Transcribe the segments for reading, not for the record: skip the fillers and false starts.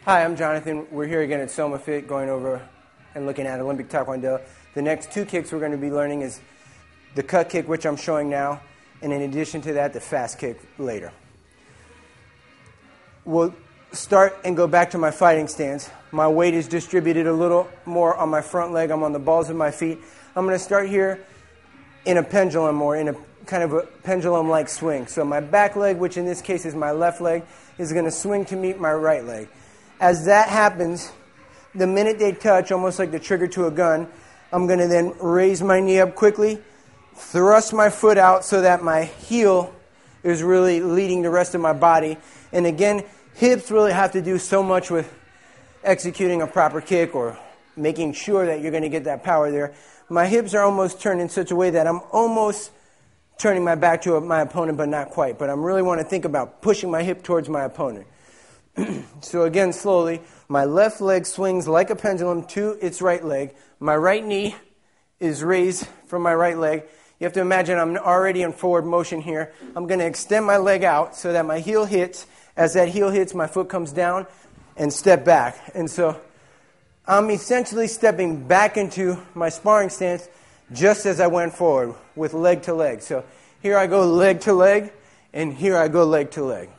Hi, I'm Jonathan. We're here again at Soma Fit going over and looking at Olympic Taekwondo. The next two kicks we're going to be learning is the cut kick, which I'm showing now, and in addition to that, the fast kick later. We'll start and go back to my fighting stance. My weight is distributed a little more on my front leg. I'm on the balls of my feet. I'm going to start here in a pendulum or in a kind of a pendulum-like swing. So my back leg, which in this case is my left leg, is going to swing to meet my right leg. As that happens, the minute they touch, almost like the trigger to a gun, I'm going to then raise my knee up quickly, thrust my foot out so that my heel is really leading the rest of my body. And again, hips really have to do so much with executing a proper kick or making sure that you're going to get that power there. My hips are almost turned in such a way that I'm almost turning my back to my opponent, but not quite. But I really want to think about pushing my hip towards my opponent. So again, slowly, my left leg swings like a pendulum to its right leg. My right knee is raised from my right leg. You have to imagine I'm already in forward motion here. I'm going to extend my leg out so that my heel hits. As that heel hits, my foot comes down and step back. And so I'm essentially stepping back into my sparring stance just as I went forward with leg to leg. So here I go leg to leg, and here I go leg to leg.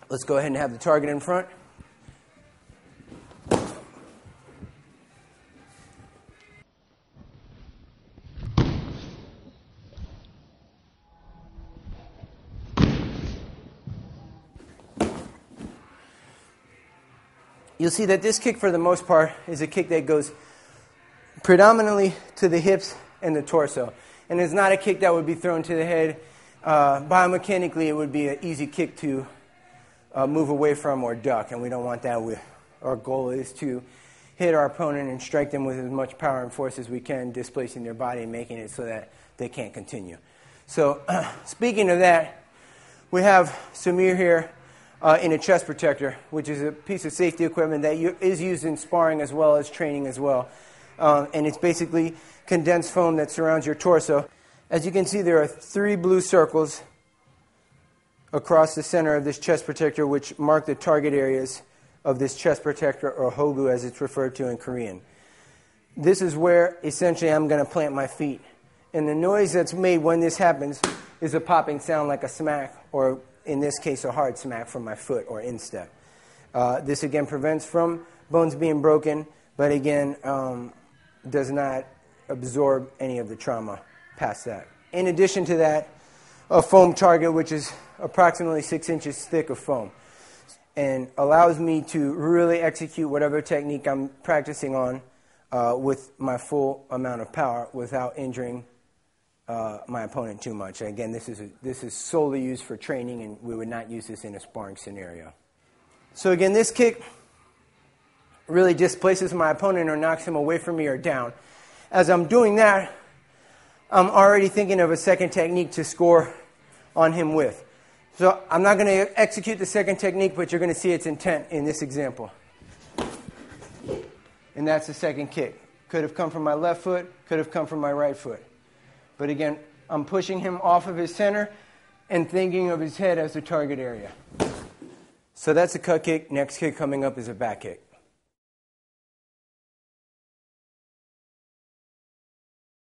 Let's go ahead and have the target in front. You'll see that this kick, for the most part, is a kick that goes predominantly to the hips and the torso. And it's not a kick that would be thrown to the head. Biomechanically, it would be an easy kick to move away from or duck, and we don't want that. Our goal is to hit our opponent and strike them with as much power and force as we can, displacing their body and making it so that they can't continue. So speaking of that, we have Samir here in a chest protector, which is a piece of safety equipment that is used in sparring as well as training as well. And it's basically condensed foam that surrounds your torso. As you can see, there are 3 blue circles across the center of this chest protector, which mark the target areas of this chest protector, or hogu as it's referred to in Korean. This is where essentially I'm going to plant my feet. And the noise that's made when this happens is a popping sound like a smack, or in this case a hard smack from my foot or instep. This again prevents from bones being broken, but again does not absorb any of the trauma past that. In addition to that, a foam target, which is approximately 6 inches thick of foam, and allows me to really execute whatever technique I'm practicing on with my full amount of power without injuring my opponent too much. Again, this is solely used for training, and we would not use this in a sparring scenario. So again, this kick really displaces my opponent or knocks him away from me or down. As I'm doing that, I'm already thinking of a second technique to score on him with. So I'm not going to execute the second technique, but you're going to see its intent in this example. And that's the second kick. Could have come from my left foot, could have come from my right foot. But again, I'm pushing him off of his center and thinking of his head as the target area. So that's a cut kick. Next kick coming up is a back kick.